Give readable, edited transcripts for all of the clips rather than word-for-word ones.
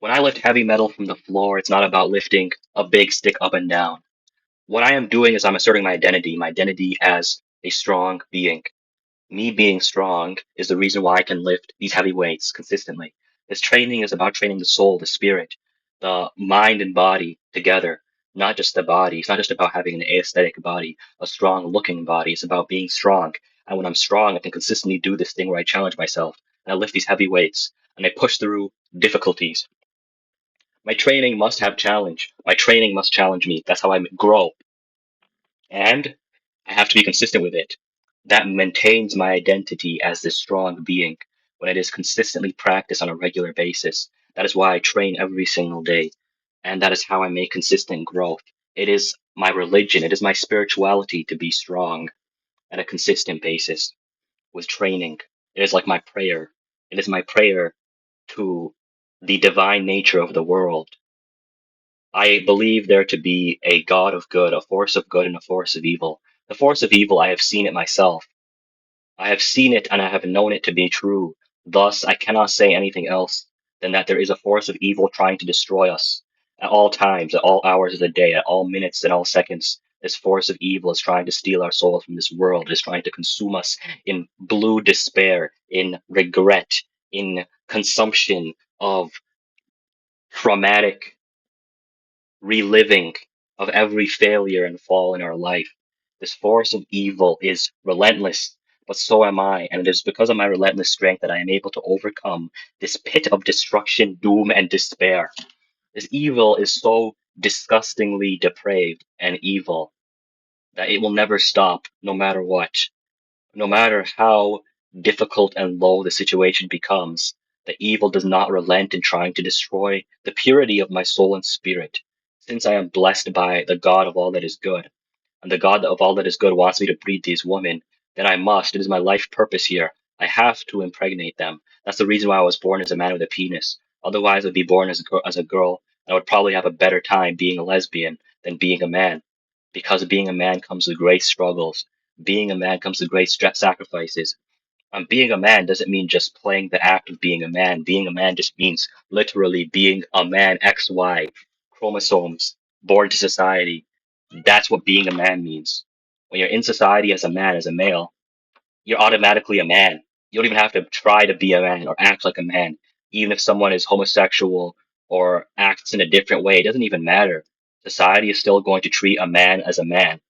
When I lift heavy metal from the floor, it's not about lifting a big stick up and down. What I am doing is I'm asserting my identity as a strong being. Me being strong is the reason why I can lift these heavy weights consistently. This training is about training the soul, the spirit, the mind and body together, not just the body. It's not just about having an aesthetic body, a strong looking body. It's about being strong. And when I'm strong, I can consistently do this thing where I challenge myself and I lift these heavy weights and I push through difficulties. My training must have challenge. My training must challenge me. That's how I grow. And I have to be consistent with it. That maintains my identity as this strong being when it is consistently practiced on a regular basis. That is why I train every single day. And that is how I make consistent growth. It is my religion, it is my spirituality to be strong at a consistent basis with training. It is like my prayer. It is my prayer to the divine nature of the world. I believe there to be a God of good, a force of good, and a force of evil. The force of evil, I have seen it myself. I have seen it and I have known it to be true. Thus, I cannot say anything else than that there is a force of evil trying to destroy us at all times, at all hours of the day, at all minutes, and all seconds. This force of evil is trying to steal our souls from this world, is trying to consume us in blue despair, in regret, in consumption of traumatic reliving of every failure and fall in our life. This force of evil is relentless, but so am I, and it is because of my relentless strength that I am able to overcome this pit of destruction, doom, and despair. This evil is so disgustingly depraved and evil that it will never stop, no matter what. No matter how difficult and low the situation becomes, the evil does not relent in trying to destroy the purity of my soul and spirit. Since I am blessed by the God of all that is good, and the God of all that is good wants me to breed these women, then I must. It is my life purpose here. I have to impregnate them. That's the reason why I was born as a man with a penis. Otherwise, I'd be born as a girl, and I would probably have a better time being a lesbian than being a man. Because being a man comes with great struggles. Being a man comes with great sacrifices. Being a man doesn't mean just playing the act of being a man. Being a man just means literally being a man, XY, chromosomes, born to society. That's what being a man means. When you're in society as a man, as a male, you're automatically a man. You don't even have to try to be a man or act like a man. Even if someone is homosexual or acts in a different way, it doesn't even matter. Society is still going to treat a man as a man.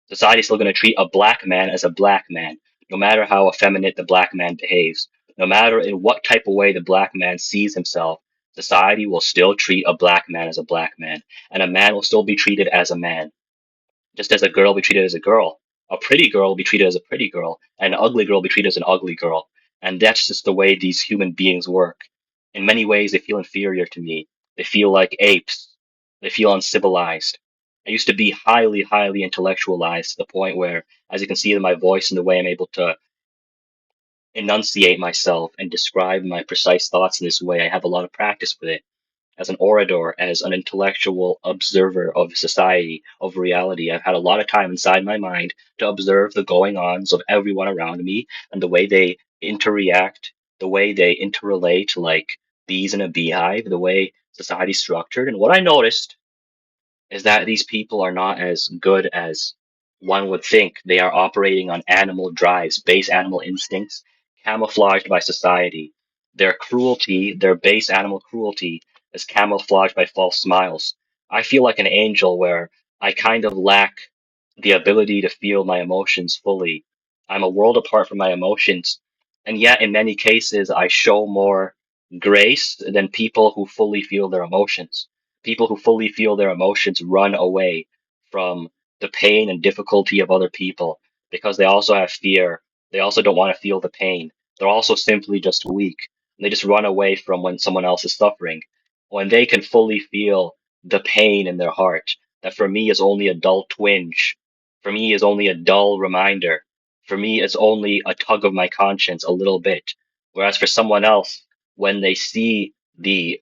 Society is still going to treat a black man as a black man, no matter how effeminate the black man behaves. No matter in what type of way the black man sees himself, society will still treat a black man as a black man, and a man will still be treated as a man. Just as a girl will be treated as a girl, a pretty girl will be treated as a pretty girl, and an ugly girl will be treated as an ugly girl. And that's just the way these human beings work. In many ways, they feel inferior to me. They feel like apes. They feel uncivilized. I used to be highly, highly intellectualized to the point where, as you can see in my voice and the way I'm able to enunciate myself and describe my precise thoughts in this way, I have a lot of practice with it as an orator, as an intellectual observer of society, of reality. I've had a lot of time inside my mind to observe the going ons of everyone around me and the way they interact, the way they interrelate like bees in a beehive, the way society's structured. And what I noticed is that these people are not as good as one would think. They are operating on animal drives, base animal instincts, camouflaged by society. Their cruelty, their base animal cruelty, is camouflaged by false smiles. I feel like an angel where I kind of lack the ability to feel my emotions fully. I'm a world apart from my emotions, and yet in many cases I show more grace than people who fully feel their emotions. People who fully feel their emotions run away from the pain and difficulty of other people because they also have fear. They also don't want to feel the pain. They're also simply just weak. They just run away from when someone else is suffering. When they can fully feel the pain in their heart, that for me is only a dull twinge, for me is only a dull reminder, for me it's only a tug of my conscience a little bit. Whereas for someone else, when they see the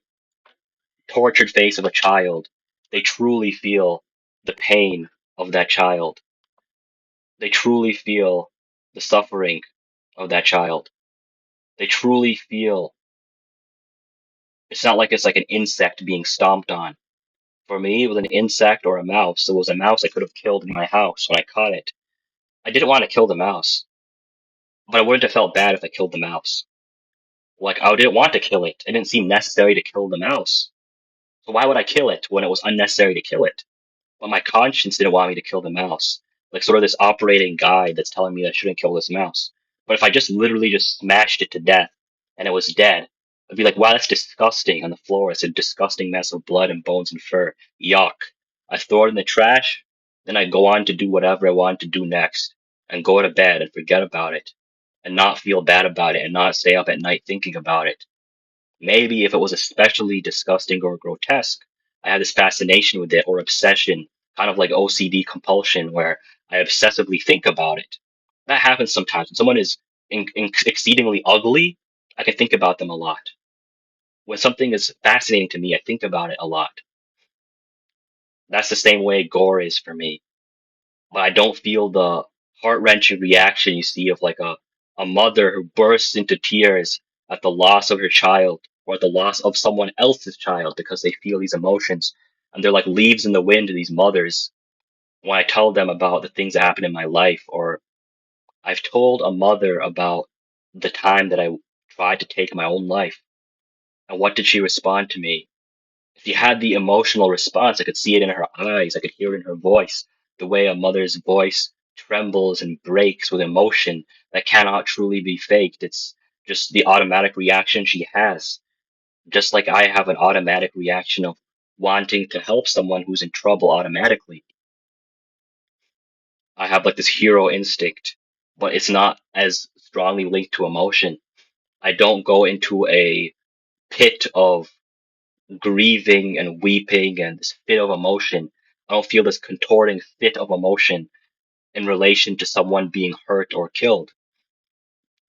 tortured face of a child, they truly feel the pain of that child. They truly feel the suffering of that child. They truly feel It's not like it's like an insect being stomped on. For me, it was an insect or a mouse. So it was a mouse I could have killed in my house when I caught it. I didn't want to kill the mouse, but I wouldn't have felt bad if I killed the mouse. Like, I didn't want to kill it. It didn't seem necessary to kill the mouse. So why would I kill it when it was unnecessary to kill it? But my conscience didn't want me to kill the mouse. Like, sort of this operating guide that's telling me I shouldn't kill this mouse. But if I just literally just smashed it to death and it was dead, I'd be like, wow, that's disgusting on the floor. It's a disgusting mess of blood and bones and fur. Yuck. I throw it in the trash, then I go on to do whatever I want to do next and go to bed and forget about it and not feel bad about it and not stay up at night thinking about it. Maybe if it was especially disgusting or grotesque, I had this fascination with it or obsession, kind of like OCD compulsion, where I obsessively think about it. That happens sometimes. When someone is exceedingly ugly, I can think about them a lot. When something is fascinating to me, I think about it a lot. That's the same way gore is for me. But I don't feel the heart-wrenching reaction you see of like a mother who bursts into tears at the loss of her child or at the loss of someone else's child because they feel these emotions and they're like leaves in the wind to these mothers when I tell them about the things that happened in my life, or I've told a mother about the time that I tried to take my own life and what did she respond to me. She had the emotional response. I could see it in her eyes. I could hear it in her voice. The way a mother's voice trembles and breaks with emotion that cannot truly be faked. It's just the automatic reaction she has. Just like I have an automatic reaction of wanting to help someone who's in trouble automatically. I have like this hero instinct, but it's not as strongly linked to emotion. I don't go into a pit of grieving and weeping and this fit of emotion. I don't feel this contorting fit of emotion in relation to someone being hurt or killed.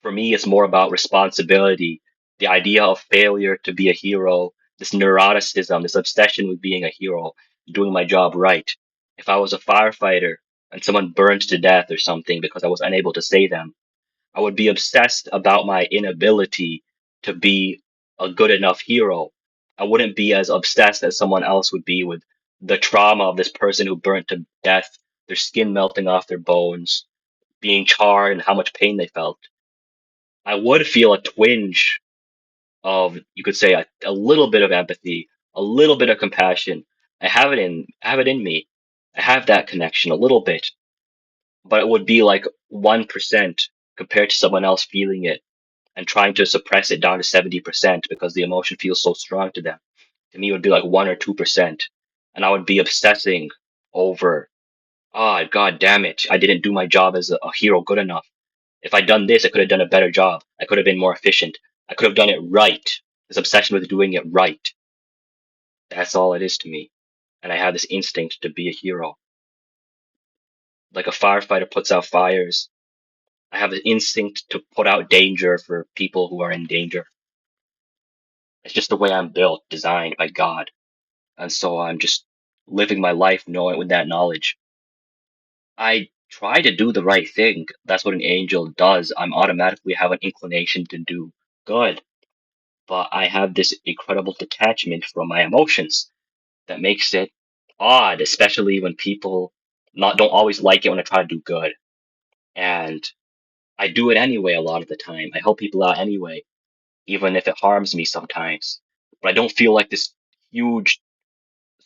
For me, it's more about responsibility, the idea of failure to be a hero, this neuroticism, this obsession with being a hero, doing my job right. If I was a firefighter and someone burned to death or something because I was unable to save them, I would be obsessed about my inability to be a good enough hero. I wouldn't be as obsessed as someone else would be with the trauma of this person who burnt to death, their skin melting off their bones, being charred, and how much pain they felt. I would feel a twinge of, you could say, a little bit of empathy, a little bit of compassion. I have it in me. I have that connection a little bit, but it would be like 1% compared to someone else feeling it and trying to suppress it down to 70% because the emotion feels so strong to them. To me, it would be like 1 or 2%. And I would be obsessing over, ah, God damn it, I didn't do my job as a hero good enough. If I'd done this, I could have done a better job. I could have been more efficient. I could have done it right. This obsession with doing it right. That's all it is to me. And I have this instinct to be a hero. Like a firefighter puts out fires, I have an instinct to put out danger for people who are in danger. It's just the way I'm built, designed by God. And so I'm just living my life knowing with that knowledge. I try to do the right thing. That's what an angel does. I'm automatically have an inclination to do good, but I have this incredible detachment from my emotions that makes it odd, especially when people not don't always like it when I try to do good. And I do it anyway a lot of the time. I help people out anyway, even if it harms me sometimes. But I don't feel like this huge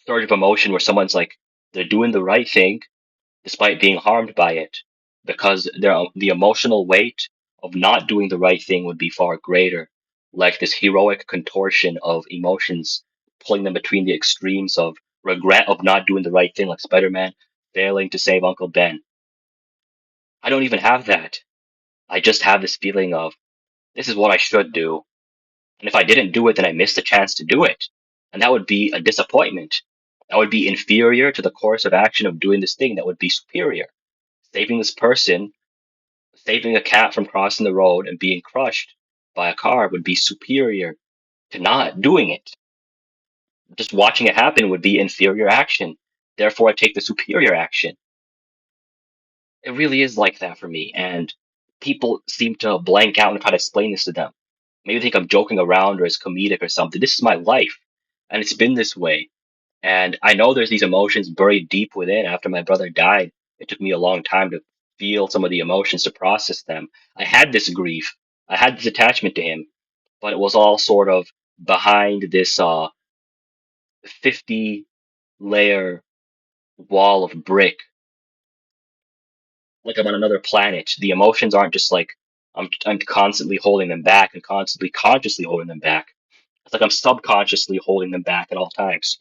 surge of emotion where someone's like they're doing the right thing despite being harmed by it, because the emotional weight of not doing the right thing would be far greater, like this heroic contortion of emotions, pulling them between the extremes of regret of not doing the right thing, like Spider-Man failing to save Uncle Ben. I don't even have that. I just have this feeling of this is what I should do, and if I didn't do it, then I missed the chance to do it, and that would be a disappointment. That would be inferior to the course of action of doing this thing that would be superior. Saving this person, saving a cat from crossing the road and being crushed by a car would be superior to not doing it. Just watching it happen would be inferior action. Therefore, I take the superior action. It really is like that for me. And people seem to blank out and try to explain this to them. Maybe think I'm joking around or it's comedic or something. This is my life, and it's been this way. And I know there's these emotions buried deep within. After my brother died, it took me a long time to feel some of the emotions, to process them. I had this grief, I had this attachment to him, but it was all sort of behind this 50 layer wall of brick, like I'm on another planet. The emotions aren't just like I'm constantly holding them back and constantly consciously holding them back. It's like I'm subconsciously holding them back at all times.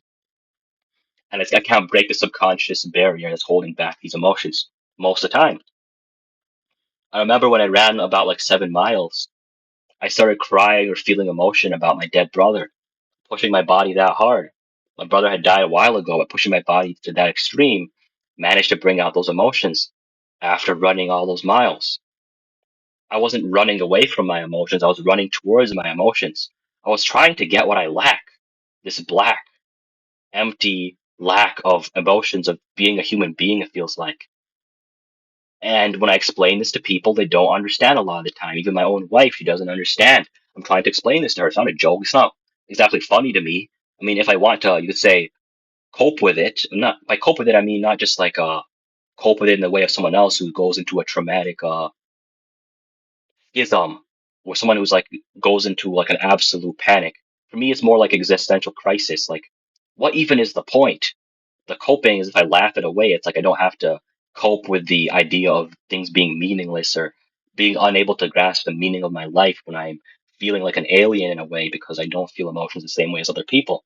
And I can't break the subconscious barrier that's holding back these emotions most of the time. I remember when I ran about like 7 miles, I started crying or feeling emotion about my dead brother, pushing my body that hard. My brother had died a while ago, but pushing my body to that extreme managed to bring out those emotions after running all those miles. I wasn't running away from my emotions, I was running towards my emotions. I was trying to get what I lack, this black, empty lack of emotions of being a human being, it feels like. And when I explain this to people, they don't understand a lot of the time. Even my own wife, she doesn't understand. I'm trying to explain this to her. It's not a joke. It's not exactly funny to me. I mean, if I want to, you could say cope with it. Not by cope with it, I mean not just like cope with it in the way of someone else who goes into a traumatic ism, or someone who's like goes into like an absolute panic. For me, it's more like existential crisis. Like, what even is the point? The coping is if I laugh it away, it's like I don't have to cope with the idea of things being meaningless or being unable to grasp the meaning of my life when I'm feeling like an alien in a way because I don't feel emotions the same way as other people.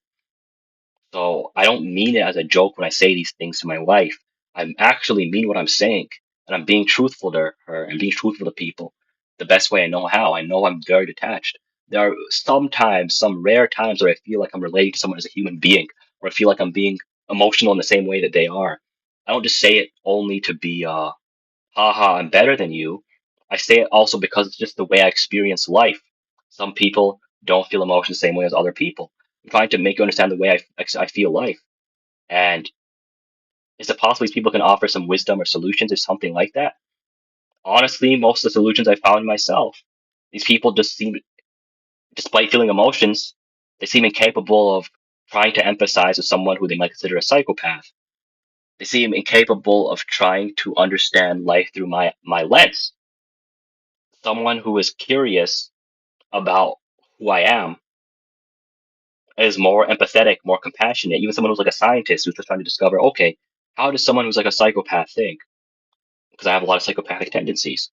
So I don't mean it as a joke when I say these things to my wife. I actually mean what I'm saying, and I'm being truthful to her and being truthful to people the best way I know how. I know I'm very detached. There are sometimes, some rare times where I feel like I'm relating to someone as a human being, or I feel like I'm being emotional in the same way that they are. I don't just say it only to be haha, I'm better than you. I say it also because it's just the way I experience life. Some people don't feel emotion the same way as other people. I'm trying to make you understand the way I feel life. And is it possible these people can offer some wisdom or solutions or something like that? Honestly, most of the solutions I found myself. These people just seem, despite feeling emotions, they seem incapable of trying to empathize with someone who they might consider a psychopath. They seem incapable of trying to understand life through my lens. Someone who is curious about who I am is more empathetic, more compassionate. Even someone who's like a scientist who's just trying to discover, okay, how does someone who's like a psychopath think? Because I have a lot of psychopathic tendencies.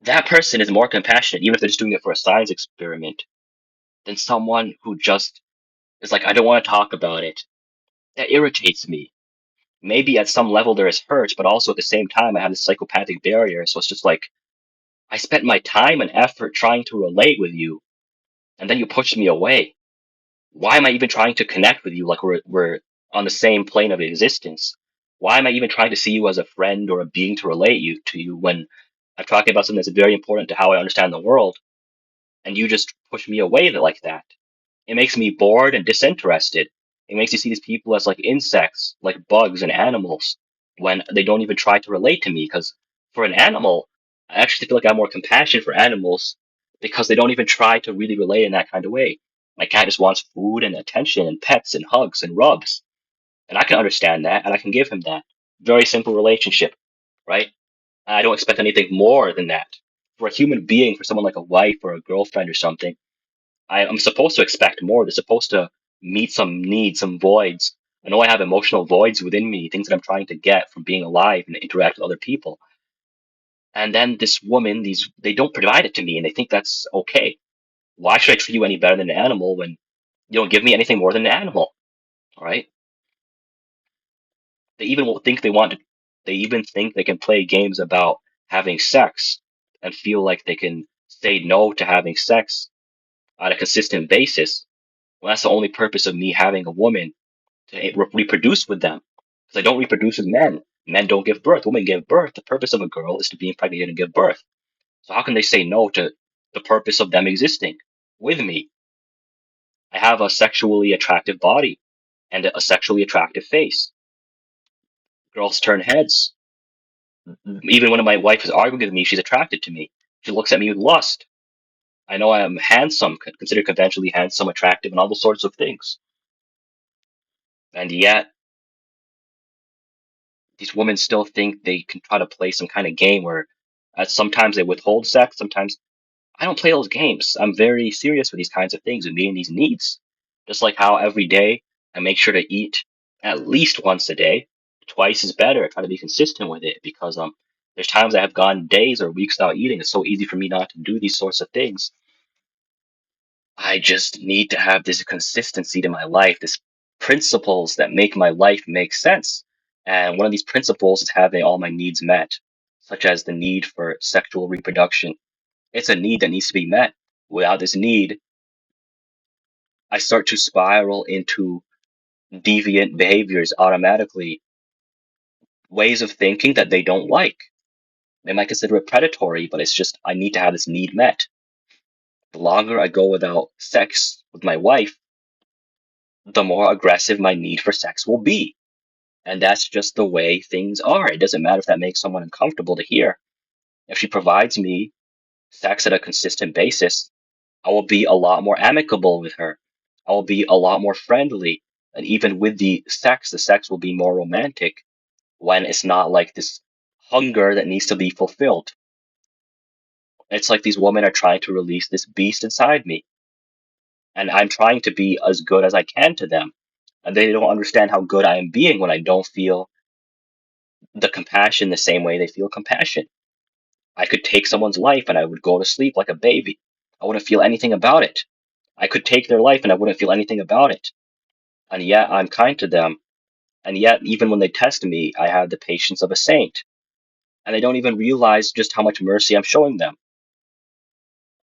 That person is more compassionate, even if they're just doing it for a science experiment, than someone who just is like, I don't want to talk about it. That irritates me. Maybe at some level there is hurt, but also at the same time I have this psychopathic barrier. So it's just like I spent my time and effort trying to relate with you, and then you pushed me away. Why am I even trying to connect with you like we're on the same plane of existence? Why am I even trying to see you as a friend or a being to relate you to you when I'm talking about something that's very important to how I understand the world, and you just push me away like that? It makes me bored and disinterested. It makes you see these people as like insects, like bugs and animals, when they don't even try to relate to me. Because for an animal, I actually feel like I have more compassion for animals because they don't even try to really relate in that kind of way. My cat just wants food and attention and pets and hugs and rubs. And I can understand that and I can give him that. Very simple relationship, right? I don't expect anything more than that. For a human being, for someone like a wife or a girlfriend or something, I'm supposed to expect more. They're supposed to meet some needs, some voids. I know I have emotional voids within me, things that I'm trying to get from being alive and interact with other people. And then this woman, these they don't provide it to me, and they think that's okay. Why should I treat you any better than an animal when you don't give me anything more than an animal? All right? They even will think they want to. They even think they can play games about having sex and feel like they can say no to having sex on a consistent basis. Well, that's the only purpose of me having a woman to reproduce with them. Because I don't reproduce with men. Men don't give birth. Women give birth. The purpose of a girl is to be impregnated and give birth. So how can they say no to the purpose of them existing with me? I have a sexually attractive body and a sexually attractive face. Girls turn heads. Even when my wife is arguing with me, she's attracted to me. She looks at me with lust. I know I am handsome, considered conventionally handsome, attractive, and all those sorts of things. And yet, these women still think they can try to play some kind of game where sometimes they withhold sex, sometimes I don't play those games. I'm very serious with these kinds of things and meeting these needs. Just like how every day I make sure to eat at least once a day. Twice is better. I try to be consistent with it because there's times I have gone days or weeks without eating. It's so easy for me not to do these sorts of things. I just need to have this consistency to my life, this principles that make my life make sense. And one of these principles is having all my needs met, such as the need for sexual reproduction. It's a need that needs to be met. Without this need, I start to spiral into deviant behaviors automatically, ways of thinking that they don't like. They might consider it predatory, but it's just I need to have this need met. The longer I go without sex with my wife, the more aggressive my need for sex will be. And that's just the way things are. It doesn't matter if that makes someone uncomfortable to hear. If she provides me sex at a consistent basis, I will be a lot more amicable with her. I will be a lot more friendly. And even with the sex will be more romantic when it's not like this hunger that needs to be fulfilled. It's like these women are trying to release this beast inside me. And I'm trying to be as good as I can to them. And they don't understand how good I am being when I don't feel the compassion the same way they feel compassion. I could take someone's life and I would go to sleep like a baby. I wouldn't feel anything about it. I could take their life and I wouldn't feel anything about it. And yet I'm kind to them. And yet, even when they test me, I have the patience of a saint. And they don't even realize just how much mercy I'm showing them.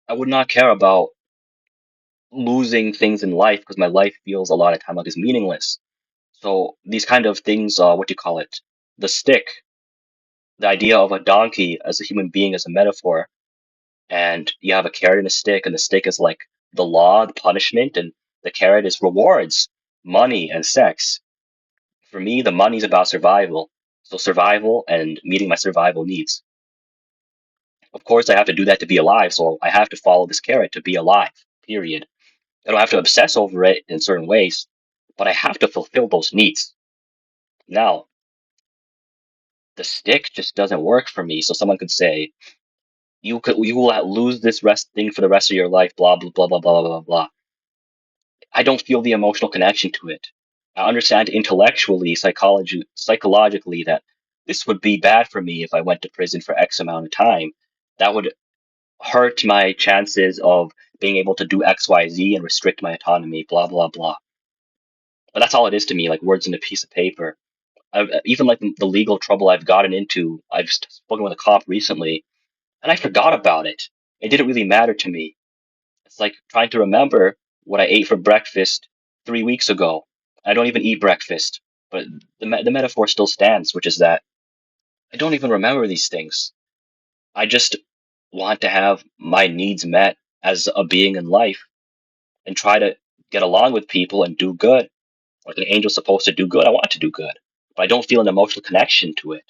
I would not care about losing things in life because my life feels a lot of time like it's meaningless. So these kind of things, what do you call it? The stick, the idea of a donkey as a human being as a metaphor, and you have a carrot and a stick, and the stick is like the law, the punishment, and the carrot is rewards, money, and sex. For me, the money's about survival. So survival and meeting my survival needs. Of course, I have to do that to be alive, so I have to follow this carrot to be alive, period. I don't have to obsess over it in certain ways, but I have to fulfill those needs. Now, the stick just doesn't work for me. So someone could say, you will lose this rest thing for the rest of your life, blah blah blah blah blah blah blah. I don't feel the emotional connection to it. I understand intellectually, psychologically that this would be bad for me if I went to prison for X amount of time. That would hurt my chances of being able to do X, Y, Z and restrict my autonomy, blah, blah, blah. But that's all it is to me, like words in a piece of paper. Even like the legal trouble I've gotten into, I've spoken with a cop recently, and I forgot about it. It didn't really matter to me. It's like trying to remember what I ate for breakfast 3 weeks ago. I don't even eat breakfast, but the metaphor still stands, which is that I don't even remember these things. I just want to have my needs met as a being in life and try to get along with people and do good. Like an angel's supposed to do good, I want to do good, but I don't feel an emotional connection to it.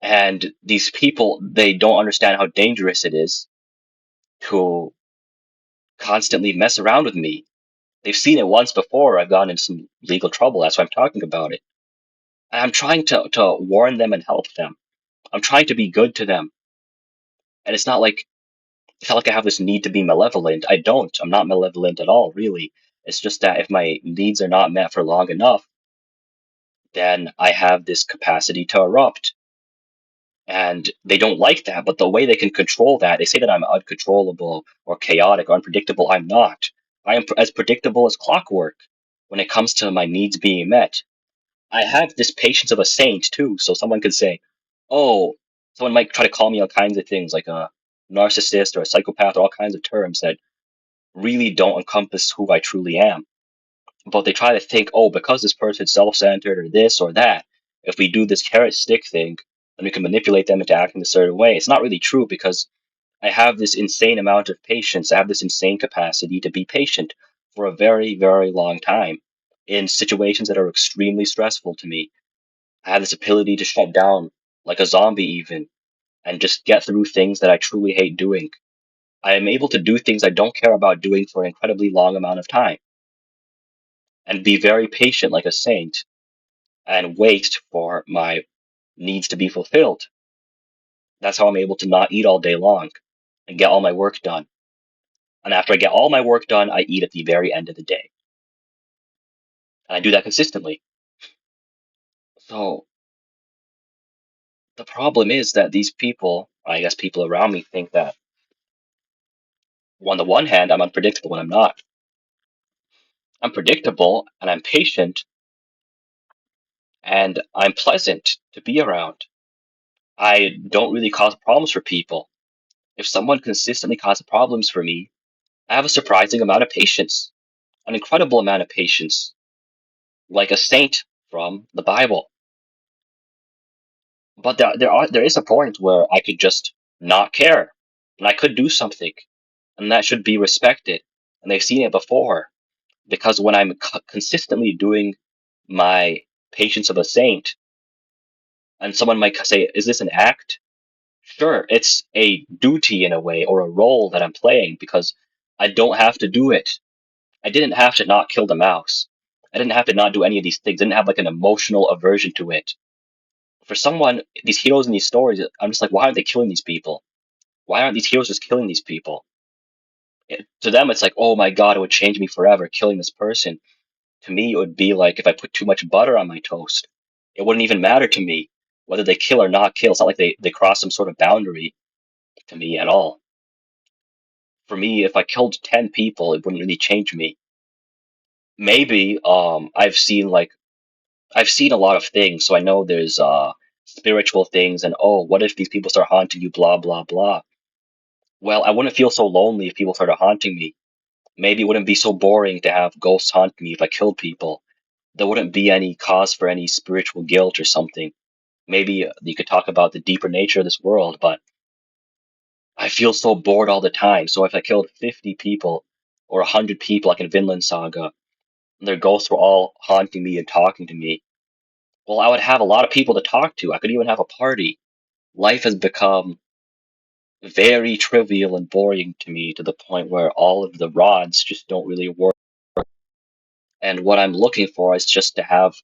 And these people, they don't understand how dangerous it is to constantly mess around with me. They've seen it once before. I've gotten into some legal trouble. That's why I'm talking about it. And I'm trying to warn them and help them. I'm trying to be good to them. And it's not like I have this need to be malevolent. I don't. I'm not malevolent at all, really. It's just that if my needs are not met for long enough, then I have this capacity to erupt. And they don't like that, but the way they can control that, they say that I'm uncontrollable or chaotic or unpredictable. I'm not. I am as predictable as clockwork when it comes to my needs being met. I have this patience of a saint too. So someone could say, "Oh," someone might try to call me all kinds of things like a narcissist or a psychopath or all kinds of terms that really don't encompass who I truly am. But they try to think, "Oh, because this person's self-centered or this or that, if we do this carrot stick thing, then we can manipulate them into acting a certain way." It's not really true because I have this insane amount of patience. I have this insane capacity to be patient for a very, very long time in situations that are extremely stressful to me. I have this ability to shut down like a zombie even and just get through things that I truly hate doing. I am able to do things I don't care about doing for an incredibly long amount of time and be very patient like a saint and wait for my needs to be fulfilled. That's how I'm able to not eat all day long and get all my work done. And after I get all my work done, I eat at the very end of the day. And I do that consistently. So the problem is that these people, I guess people around me, think that on the one hand, I'm unpredictable when I'm not. I'm predictable and I'm patient and I'm pleasant to be around. I don't really cause problems for people. If someone consistently causes problems for me, I have a surprising amount of patience, an incredible amount of patience, like a saint from the Bible. But there is a point where I could just not care, and I could do something, and that should be respected. And they've seen it before, because when I'm consistently doing my patience of a saint, and someone might say, "Is this an act?" Sure, it's a duty in a way, or a role that I'm playing because I don't have to do it. I didn't have to not kill the mouse. I didn't have to not do any of these things. I didn't have like an emotional aversion to it. For someone, these heroes in these stories, I'm just like, why aren't they killing these people? Why aren't these heroes just killing these people? To them, it's like, oh my God, it would change me forever killing this person. To me, it would be like if I put too much butter on my toast. It wouldn't even matter to me whether they kill or not kill. It's not like they cross some sort of boundary to me at all. For me, if I killed 10 people, it wouldn't really change me. Maybe I've seen a lot of things, so I know there's spiritual things and oh, what if these people start haunting you, blah blah blah. Well, I wouldn't feel so lonely if people started haunting me. Maybe it wouldn't be so boring to have ghosts haunt me if I killed people. There wouldn't be any cause for any spiritual guilt or something. Maybe you could talk about the deeper nature of this world, but I feel so bored all the time. So if I killed 50 people or 100 people like in Vinland Saga, and their ghosts were all haunting me and talking to me, well, I would have a lot of people to talk to. I could even have a party. Life has become very trivial and boring to me to the point where all of the rods just don't really work. And what I'm looking for is just to have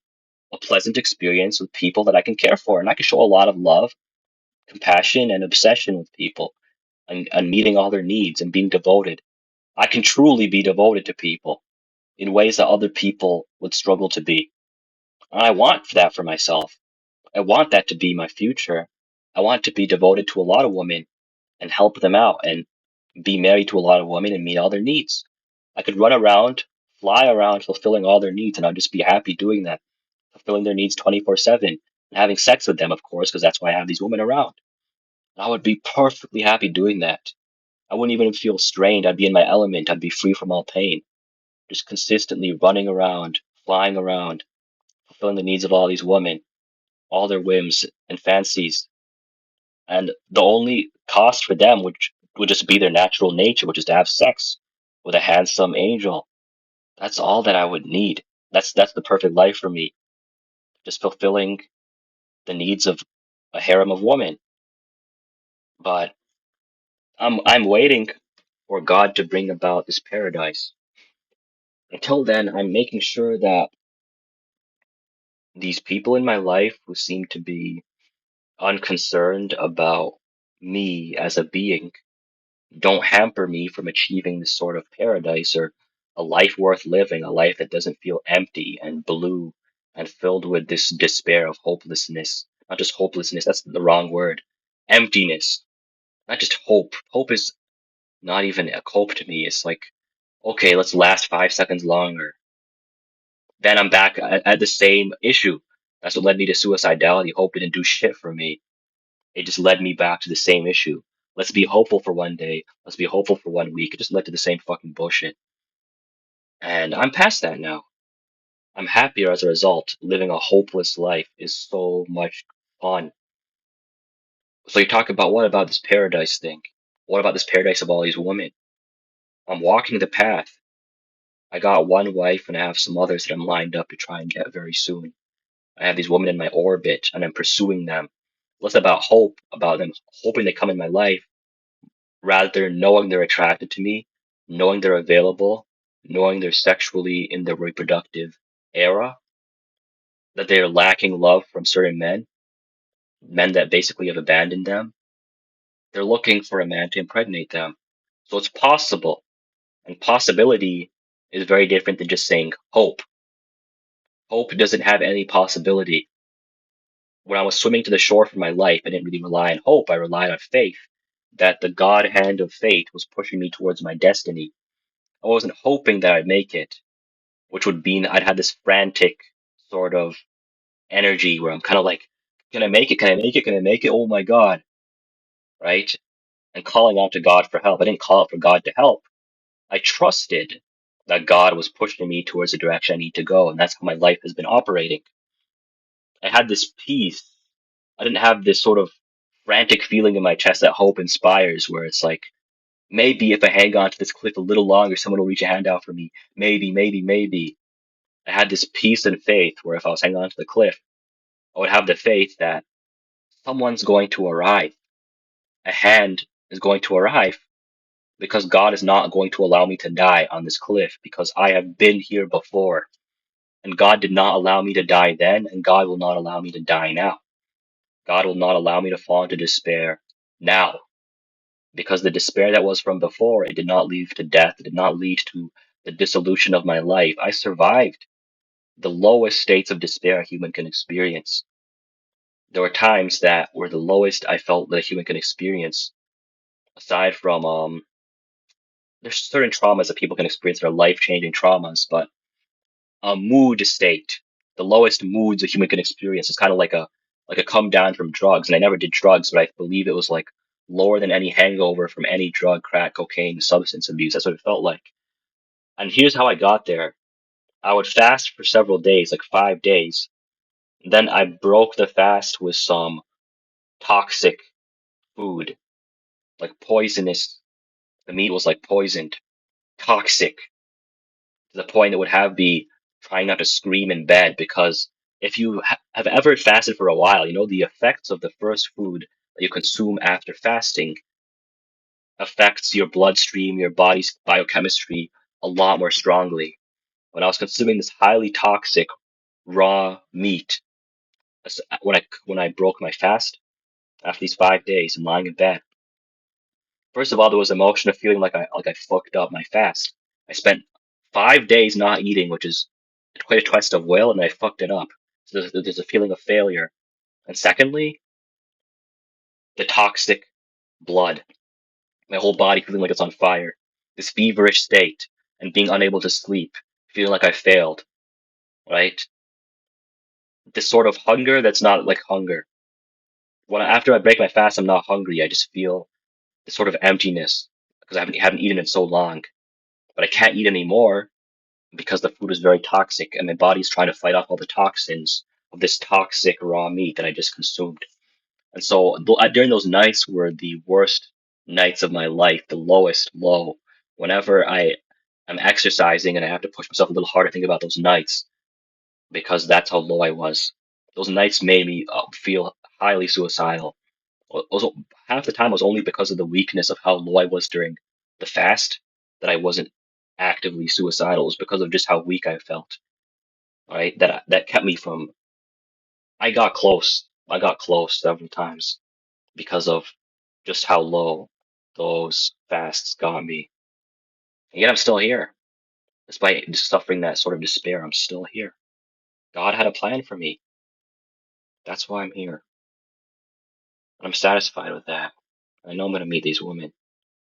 a pleasant experience with people that I can care for. And I can show a lot of love, compassion, and obsession with people and meeting all their needs and being devoted. I can truly be devoted to people in ways that other people would struggle to be. And I want that for myself. I want that to be my future. I want to be devoted to a lot of women and help them out and be married to a lot of women and meet all their needs. I could run around, fly around, fulfilling all their needs, and I'd just be happy doing that, fulfilling their needs 24/7 and having sex with them, of course, because that's why I have these women around. And I would be perfectly happy doing that. I wouldn't even feel strained. I'd be in my element. I'd be free from all pain, just consistently running around, flying around, fulfilling the needs of all these women, all their whims and fancies. And the only cost for them would just be their natural nature, which is to have sex with a handsome angel. That's all that I would need. That's the perfect life for me. Just fulfilling the needs of a harem of women. But I'm waiting for God to bring about this paradise. Until then, I'm making sure that these people in my life who seem to be unconcerned about me as a being don't hamper me from achieving this sort of paradise or a life worth living, a life that doesn't feel empty and blue and filled with this despair of hopelessness. Not just hopelessness, that's the wrong word. Emptiness. Not just hope. Hope is not even a hope to me. It's like, okay, let's last 5 seconds longer. Then I'm back at the same issue. That's what led me to suicidality. Hope didn't do shit for me. It just led me back to the same issue. Let's be hopeful for one day. Let's be hopeful for one week. It just led to the same fucking bullshit. And I'm past that now. I'm happier as a result. Living a hopeless life is so much fun. So you talk about what about this paradise thing? What about this paradise of all these women? I'm walking the path. I got one wife and I have some others that I'm lined up to try and get very soon. I have these women in my orbit and I'm pursuing them. Less about hope, about them hoping they come in my life, rather knowing they're attracted to me, knowing they're available, knowing they're sexually in the reproductive era, that they're lacking love from certain men, men that basically have abandoned them. They're looking for a man to impregnate them. So it's possible. And possibility is very different than just saying hope. Hope doesn't have any possibility. When I was swimming to the shore for my life, I didn't really rely on hope. I relied on faith that the God hand of fate was pushing me towards my destiny. I wasn't hoping that I'd make it, which would mean I'd have this frantic sort of energy where I'm kind of like, can I make it? Can I make it? Can I make it? Oh my God, right? And calling out to God for help. I didn't call out for God to help. I trusted that God was pushing me towards the direction I need to go, and that's how my life has been operating. I had this peace. I didn't have this sort of frantic feeling in my chest that hope inspires, where it's like, maybe if I hang on to this cliff a little longer, someone will reach a hand out for me. Maybe, maybe, maybe. I had this peace and faith where if I was hanging on to the cliff, I would have the faith that someone's going to arrive. A hand is going to arrive because God is not going to allow me to die on this cliff because I have been here before. And God did not allow me to die then, and God will not allow me to die now. God will not allow me to fall into despair now. Because the despair that was from before, it did not lead to death, it did not lead to the dissolution of my life. I survived the lowest states of despair a human can experience. There were times that were the lowest I felt that a human can experience, aside from there's certain traumas that people can experience that are life-changing traumas, but a mood state, the lowest moods a human can experience is kind of like a come down from drugs. And I never did drugs, but I believe it was like lower than any hangover from any drug, crack, cocaine, substance abuse. That's what it felt like. And here's how I got there. I would fast for several days, like 5 days. Then I broke the fast with some toxic food, like poisonous. The meat was like poisoned, toxic, to the point it would have me trying not to scream in bed because if you have ever fasted for a while, you know the effects of the first food that you consume after fasting affects your bloodstream, your body's biochemistry a lot more strongly. When I was consuming this highly toxic raw meat, when I broke my fast after these 5 days and lying in bed, first of all, there was emotion of feeling like I fucked up my fast. I spent 5 days not eating, which is quite a twist of will, and I fucked it up. So there's a feeling of failure. And secondly, the toxic blood. My whole body feeling like it's on fire. This feverish state and being unable to sleep, feeling like I failed, right? This sort of hunger that's not like hunger. After I break my fast, I'm not hungry. I just feel this sort of emptiness because I haven't eaten in so long. But I can't eat anymore because the food is very toxic and my body's trying to fight off all the toxins of this toxic raw meat that I just consumed. And so during those nights were the worst nights of my life, the lowest low. Whenever I am exercising and I have to push myself a little harder, think about those nights because that's how low I was. Those nights made me feel highly suicidal. Also, half the time was only because of the weakness of how low I was during the fast that I wasn't actively suicidal. It was because of just how weak I felt, right? That kept me from. I got close. I got close several times because of just how low those fasts got me. And yet I'm still here, despite suffering that sort of despair. I'm still here. God had a plan for me. That's why I'm here. And I'm satisfied with that. I know I'm going to meet these women.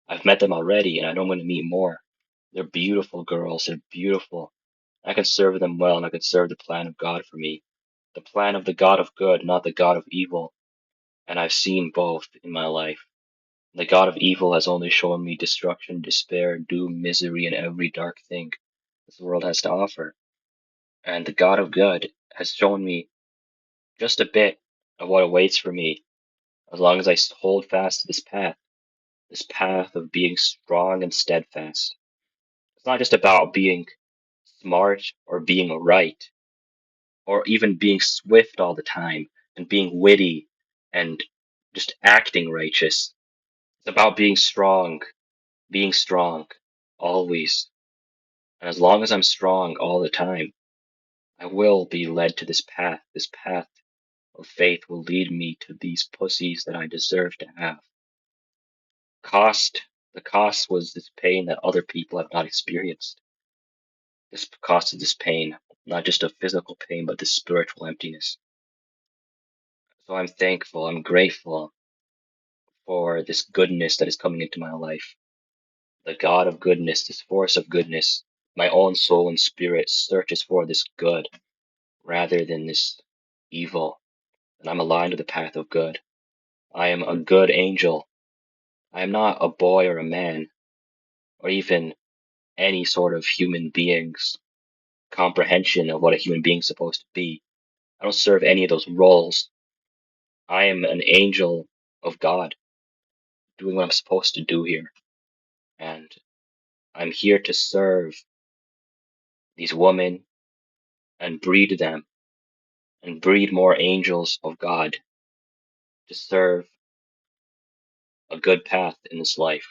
I've met them already, and I know I'm going to meet more. They're beautiful girls. They're beautiful. I can serve them well, and I can serve the plan of God for me. The plan of the God of good, not the God of evil. And I've seen both in my life. The God of evil has only shown me destruction, despair, doom, misery, and every dark thing this world has to offer. And the God of good has shown me just a bit of what awaits for me as long as I hold fast to this path of being strong and steadfast. It's not just about being smart or being right or even being swift all the time and being witty and just acting righteous. It's about being strong, always. And as long as I'm strong all the time, I will be led to this path. This path of faith will lead me to these pussies that I deserve to have. Cost, the cost was this pain that other people have not experienced. This cost of this pain, not just a physical pain, but the spiritual emptiness. So I'm thankful, I'm grateful for this goodness that is coming into my life. The God of goodness, this force of goodness, my own soul and spirit searches for this good rather than this evil. And I'm aligned to the path of good. I am a good angel. I am not a boy or a man, or even any sort of human being's comprehension of what a human being's supposed to be. I don't serve any of those roles. I am an angel of God, doing what I'm supposed to do here. And I'm here to serve these women and breed them and breed more angels of God to serve a good path in this life.